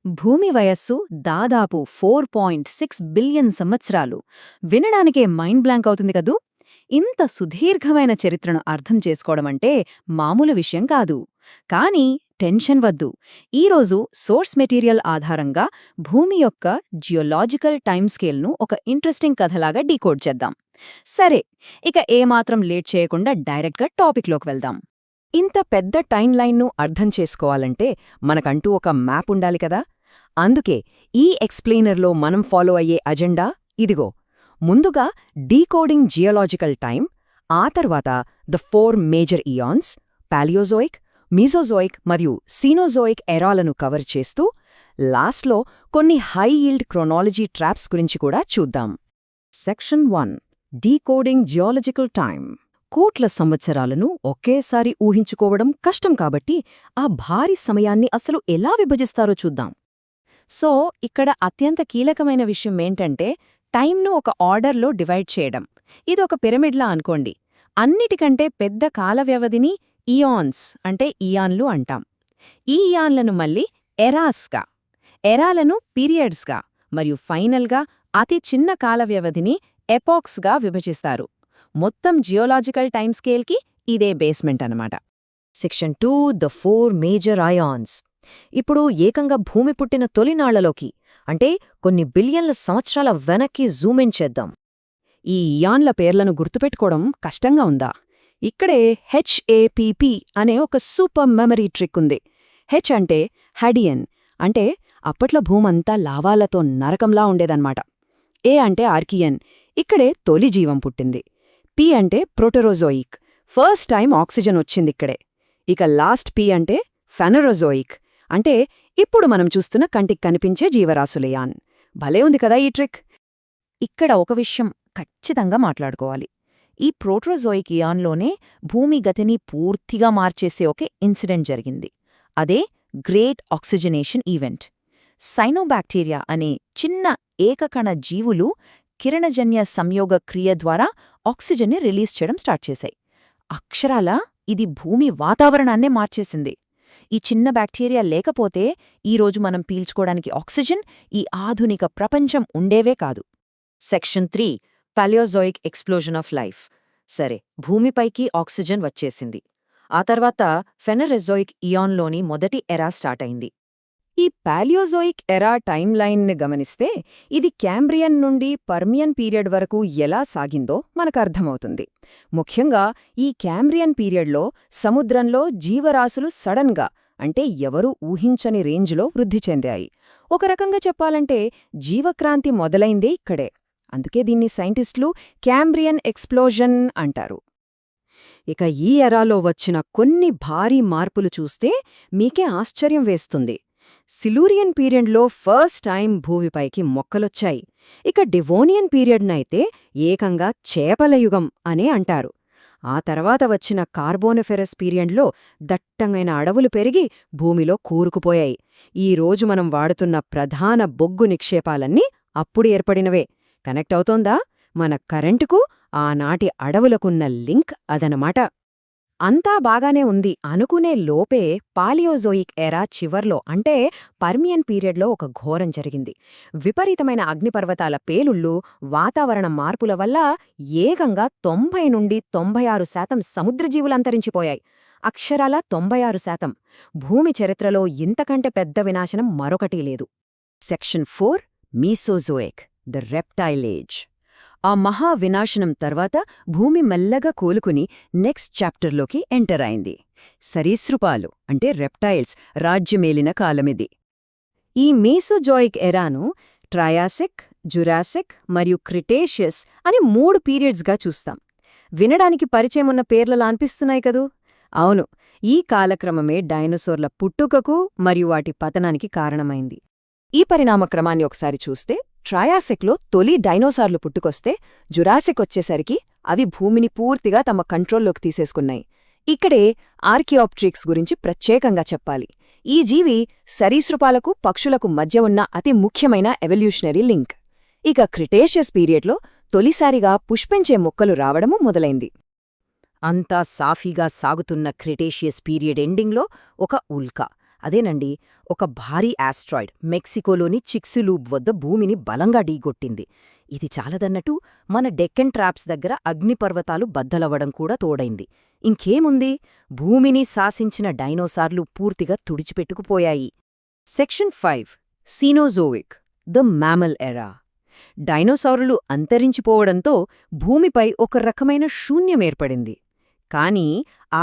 భూమి వయస్సు దాదాపు 4.6 బిలియన్ సంవత్సరాలు. వినడానికే మైండ్ బ్లాంక్ అవుతుంది కదూ. ఇంత సుదీర్ఘమైన చరిత్రను అర్థం చేసుకోవడమంటే మామూలు విషయం కాదు. కానీ టెన్షన్ వద్దు. ఈరోజు సోర్స్ మెటీరియల్ ఆధారంగా భూమి యొక్క జియోలాజికల్ టైమ్ స్కేల్ను ఒక ఇంట్రెస్టింగ్ కథలాగా డీకోడ్ చేద్దాం. సరే, ఇక ఏమాత్రం లేట్ చేయకుండా డైరెక్ట్గా టాపిక్లోకి వెళ్దాం. ఇంత పెద్ద టైమ్ లైన్ను అర్థం చేసుకోవాలంటే మనకంటూ ఒక మ్యాప్ ఉండాలి కదా. అందుకే ఈ ఎక్స్ప్లెయినర్లో మనం ఫాలో అయ్యే అజెండా ఇదిగో. ముందుగా డీకోడింగ్ జియోలాజికల్ టైమ్, ఆ తర్వాత ద 4 మేజర్ ఇయాన్స్ పాలియోజోయిక్, మీజోజోయిక్ మరియు సీనోజోయిక్ ఎరాలను కవర్ చేస్తూ లాస్ట్లో కొన్ని హై ఈల్డ్ క్రోనాలజీ ట్రాప్స్ గురించి కూడా చూద్దాం. Section 1, decoding geological time. కోట్ల సంవత్సరాలను ఒకేసారి ఊహించుకోవడం కష్టం కాబట్టి ఆ భారీ సమయాన్ని అసలు ఎలా విభజిస్తారో చూద్దాం. సో ఇక్కడ అత్యంత కీలకమైన విషయం ఏంటంటే టైంను ఒక ఆర్డర్లో డివైడ్ చేయడం. ఇదొక పిరమిడ్లా అనుకోండి. అన్నిటికంటే పెద్ద కాల వ్యవధిని ఇయాన్స్ అంటే ఇయాన్లు అంటాం. ఈ ఇయాన్లను మళ్ళీ ఎరాస్గా, ఎరాలను పీరియడ్స్గా మరియు ఫైనల్గా అతి చిన్న కాల వ్యవధిని ఎపాక్స్గా విభజిస్తారు. మొత్తం జియోలాజికల్ టైమ్ స్కేల్కి ఇదే బేస్మెంట్ అనమాట. Section 2, the 4 major ions. ఇప్పుడు ఏకంగా భూమి పుట్టిన తొలినాళ్లలోకి, అంటే కొన్ని బిలియన్ల సంవత్సరాల వెనక్కి జూమిన్ చేద్దాం. ఈ ఇయాన్ల పేర్లను గుర్తుపెట్టుకోవడం కష్టంగా ఉందా? ఇక్కడే హెచ్ఏపిపి అనే ఒక సూపర్ మెమరీ ట్రిక్ ఉంది. హెచ్ అంటే హడియన్, అంటే అప్పట్లో భూమంతా లావాలతో నరకంలా ఉండేదన్నమాట. ఏ అంటే ఆర్కియన్, ఇక్కడే తొలి జీవం పుట్టింది. పి అంటే ప్రోటెరోజోయిక్, ఫస్ట్ టైం ఆక్సిజన్ వచ్చిందిక్కడే. ఇక లాస్ట్ పి అంటే ఫెనరోజోయిక్, అంటే ఇప్పుడు మనం చూస్తున్న కంటికి కనిపించే జీవరాశులయాన్. భలే ఉంది కదా ఈ ట్రిక్. ఇక్కడ ఒక విషయం ఖచ్చితంగా మాట్లాడుకోవాలి. ఈ ప్రోటోజోయిక్ ఇయాన్లోనే భూమి గతిని పూర్తిగా మార్చేసే ఒక ఇన్సిడెంట్ జరిగింది. అదే గ్రేట్ ఆక్సిజనేషన్ ఈవెంట్. సైనోబాక్టీరియా అనే చిన్న ఏకకణ జీవులు కిరణజన్య సంయోగ క్రియ ద్వారా ఆక్సిజన్ని రిలీజ్ చేయడం స్టార్ట్ చేశాయి. అక్షరాలా ఇది భూమి వాతావరణాన్నే మార్చేసింది. ఈ చిన్న బ్యాక్టీరియా లేకపోతే ఈరోజు మనం పీల్చుకోవడానికి ఆక్సిజన్, ఈ ఆధునిక ప్రపంచం ఉండేవే కాదు. Section 3, Palaeozoic explosion of life. సరే, భూమిపైకి ఆక్సిజన్ వచ్చేసింది. ఆ తర్వాత ఫెనరెజోయిక్ ఇయాన్లోని మొదటి ఎరా స్టార్ట్ అయింది. ఈ పాలియోజోయిక్ ఎరా టైమ్ లైన్ని గమనిస్తే ఇది క్యాంబ్రియన్ నుండి పర్మియన్ పీరియడ్ వరకు ఎలా సాగిందో మనకర్థమవుతుంది. ముఖ్యంగా ఈ క్యాంబ్రియన్ పీరియడ్లో సముద్రంలో జీవరాశులు సడన్గా, అంటే ఎవరూ ఊహించని రేంజ్లో వృద్ధి చెందాయి. ఒక రకంగా చెప్పాలంటే జీవక్రాంతి మొదలైందే ఇక్కడే. అందుకే దీన్ని సైంటిస్టులు క్యాంబ్రియన్ ఎక్స్ప్లోజన్ అంటారు. ఇక ఈ ఎరాలో వచ్చిన కొన్ని భారీ మార్పులు చూస్తే మీకే ఆశ్చర్యం వేస్తుంది. సిలూరియన్ పీరియడ్లో ఫస్ట్ టైం భూమిపైకి మొక్కలొచ్చాయి. ఇక డివోనియన్ పీరియడ్నైతే ఏకంగా చేపల యుగం అనే అంటారు. ఆ తర్వాత వచ్చిన కార్బోనిఫెరస్ పీరియడ్లో దట్టంగైన అడవులు పెరిగి భూమిలో కూరుకుపోయాయి. ఈరోజు మనం వాడుతున్న ప్రధాన బొగ్గు నిక్షేపాలన్నీ అప్పుడు ఏర్పడినవే. కనెక్ట్ అవుతోందా? మన కరెంటుకు ఆనాటి అడవులకున్న లింక్ అదనమాట. అంతా బాగానే ఉంది అనుకునే లోపే పాలియోజోయిక్ ఎరా చివర్లో, అంటే పర్మియన్ పీరియడ్లో ఒక ఘోరం జరిగింది. విపరీతమైన అగ్నిపర్వతాల పేలుళ్ళు, వాతావరణ మార్పుల వల్ల ఏకంగా 90 నుండి 96% సముద్రజీవులంతరించిపోయాయి. అక్షరాల 96%. భూమి చరిత్రలో ఇంతకంటే పెద్ద వినాశనం మరొకటీ లేదు. Section 4, Mesozoic, the reptile age. ఆ మహా వినాశనం తర్వాత భూమి మెల్లగా కోలుకుని నెక్స్ట్ చాప్టర్లోకి ఎంటర్ అయింది. సరీసృపాలు అంటే రెప్టైల్స్ రాజ్యమేలిన కాలమిది. ఈ మీసోజోయిక్ ఎరాను ట్రయాసిక్, జురాసిక్ మరియు క్రిటేషియస్ అని 3 పీరియడ్స్గా చూస్తాం. వినడానికి పరిచయమున్న పేర్లలా అనిపిస్తున్నాయి కదూ? అవును, ఈ కాలక్రమమే డైనోసార్ల పుట్టుకకు మరియు వాటి పతనానికి కారణమైంది. ఈ పరిణామక్రమాన్ని ఒకసారి చూస్తే ట్రయాసిక్లో తొలి డైనోసార్లు పుట్టుకొస్తే జురాసిక్ వచ్చేసరికి అవి భూమిని పూర్తిగా తమ కంట్రోల్లోకి తీసేసుకున్నాయి. ఇక్కడే ఆర్కియాప్ట్రిక్స్ గురించి ప్రత్యేకంగా చెప్పాలి. ఈ జీవి సరీసృపాలకు, పక్షులకు మధ్య ఉన్న అతి ముఖ్యమైన ఎవల్యూషనరీ లింక్. ఇక క్రిటేషియస్ పీరియడ్లో తొలిసారిగా పుష్పించే మొక్కలు రావడము మొదలైంది. అంతా సాఫీగా సాగుతున్న క్రిటేషియస్ పీరియడ్ ఎండింగ్లో ఒక ఉల్క అదేనండి, ఒక భారీ ఆస్ట్రాయిడ్ మెక్సికోలోని చిక్సులూబ్ వద్ద భూమిని బలంగా ఢీగొట్టింది. ఇది చాలదన్నట్టు మన డెక్కన్ ట్రాప్స్ దగ్గర అగ్నిపర్వతాలు బద్దలవ్వడం కూడా తోడైంది. ఇంకేముంది, భూమిని శాసించిన డైనోసార్లు పూర్తిగా తుడిచిపెట్టుకుపోయాయి. సెక్షన్ 5 సీనోజోయిక్ ద మ్యామల్ ఎరా. డైనోసారులు అంతరించిపోవడంతో భూమిపై ఒక రకమైన శూన్యమేర్పడింది. కానీ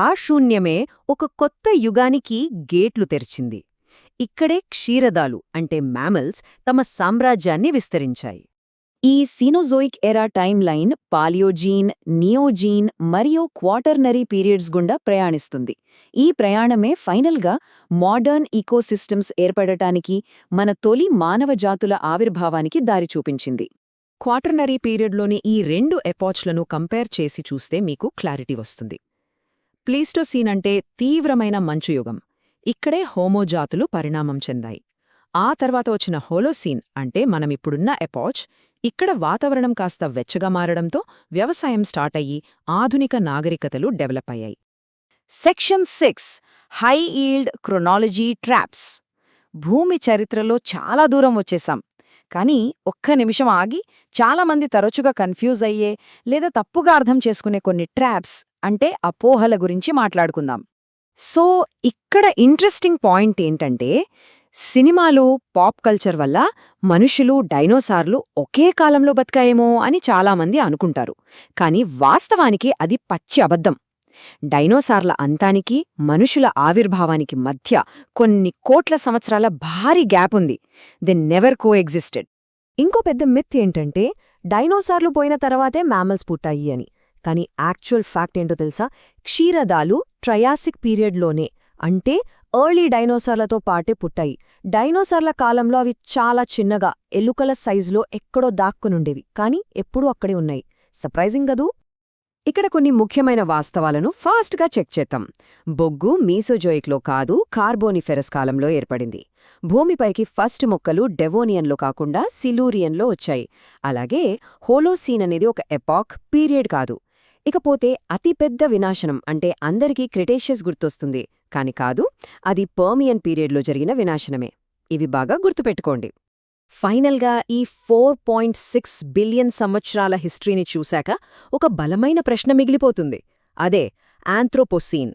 ఆ శూన్యమే ఒక కొత్త యుగానికి గేట్లు తెరిచింది. ఇక్కడే క్షీరదాలు అంటే మ్యామల్స్ తమ సామ్రాజ్యాన్ని విస్తరించాయి. ఈ సీనోజోయిక్ ఎరా టైం లైన్ పాలియోజీన్, నియోజీన్ మరియు క్వాటర్నరీ పీరియడ్స్ గుండా ప్రయాణిస్తుంది. ఈ ప్రయాణమే ఫైనల్గా మోడర్న్ ఈకోసిస్టమ్స్ ఏర్పడటానికి, మన తొలి మానవ జాతుల ఆవిర్భావానికి దారి చూపించింది. క్వాటర్నరీ పీరియడ్లోని ఈ 2 ఎపాచ్లను కంపేర్ చేసి చూస్తే మీకు క్లారిటీ వస్తుంది. ప్లీస్టోసీన్ అంటే తీవ్రమైన మంచుయుగం. ఇక్కడే హోమోజాతులు పరిణామం చెందాయి. ఆ తర్వాత వచ్చిన హోలోసీన్ అంటే మనమిప్పుడున్న ఎపాచ్. ఇక్కడ వాతావరణం కాస్త వెచ్చగా మారడంతో వ్యవసాయం స్టార్ట్ అయ్యి ఆధునిక నాగరికతలు డెవలప్ అయ్యాయి. Section 6 high yield chronology traps. భూమి చరిత్రలో చాలా దూరం వచ్చేశాం. కానీ ఒక్క నిమిషం ఆగి, చాలామంది తరచుగా కన్ఫ్యూజ్ అయ్యే లేదా తప్పుగా అర్థం చేసుకునే కొన్ని ట్రాప్స్ అంటే అపోహల గురించి మాట్లాడుకుందాం. సో ఇక్కడ ఇంట్రెస్టింగ్ పాయింట్ ఏంటంటే, సినిమాలు, పాప్ కల్చర్ వల్ల మనుషులు, డైనోసార్లు ఒకే కాలంలో బతికాయేమో అని చాలామంది అనుకుంటారు. కానీ వాస్తవానికి అది పచ్చి అబద్ధం. డైనోసార్ల అంతానికి, మనుషుల ఆవిర్భావానికి మధ్య కొన్ని కోట్ల సంవత్సరాల భారీ గ్యాప్ ఉంది. They never co existed. ఇంకో పెద్ద మిత్ ఏంటంటే, డైనోసార్లు పోయిన తర్వాతే మ్యామల్స్ పుట్టాయి అని. కానీ యాక్చువల్ ఫ్యాక్ట్ ఏంటో తెలుసా? క్షీరదాలు ట్రయాసిక్ పీరియడ్లోనే, అంటే ఎర్లీ డైనోసార్లతో పాటే పుట్టాయి. డైనోసార్ల కాలంలో అవి చాలా చిన్నగా, ఎలుకల సైజులో ఎక్కడో దాక్కునుండేవి, కానీ ఎప్పుడూ అక్కడే ఉన్నాయి. సర్ప్రైజింగ్ గదూ? ఇక్కడ కొన్ని ముఖ్యమైన వాస్తవాలను ఫాస్ట్గా చెక్ చేద్దాం. బొగ్గు మీసోజోయిక్లో కాదు, కార్బోనిఫెరస్ కాలంలో ఏర్పడింది. భూమిపైకి ఫస్ట్ మొక్కలు డెవోనియన్లో కాకుండా సిలూరియన్లో వచ్చాయి. అలాగే హోలోసీన్ అనేది ఒక ఎపాక్, పీరియడ్ కాదు. ఇకపోతే అతిపెద్ద వినాశనం అంటే అందరికీ క్రిటేషియస్ గుర్తొస్తుంది, కాని కాదు, అది పర్మియన్ పీరియడ్లో జరిగిన వినాశనమే. ఇవి బాగా గుర్తుపెట్టుకోండి. ఫైనల్గా ఈ 4.6 బిలియన్ సంవత్సరాల హిస్టరీని చూశాక ఒక బలమైన ప్రశ్న మిగిలిపోతుంది. అదే ఆంథ్రోపోసీన్.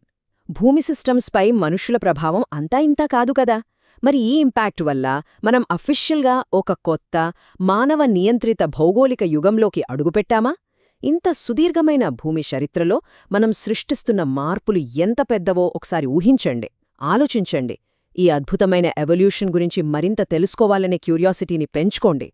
భూమి సిస్టమ్స్పై మనుషుల ప్రభావం అంతా ఇంతా కాదు కదా. మరి ఈ ఇంపాక్ట్ వల్ల మనం అఫీషియల్గా ఒక కొత్త, మానవ నియంత్రిత భౌగోళిక యుగంలోకి అడుగుపెట్టామా? ఇంత సుదీర్ఘమైన భూమి చరిత్రలో మనం సృష్టిస్తున్న మార్పులు ఎంత పెద్దవో ఒకసారి ఊహించండి, ఆలోచించండి. ఈ అద్భుతమైన ఎవల్యూషన్ గురించి మరింత తెలుసుకోవాలనే క్యూరియాసిటీని పెంచుకోండి.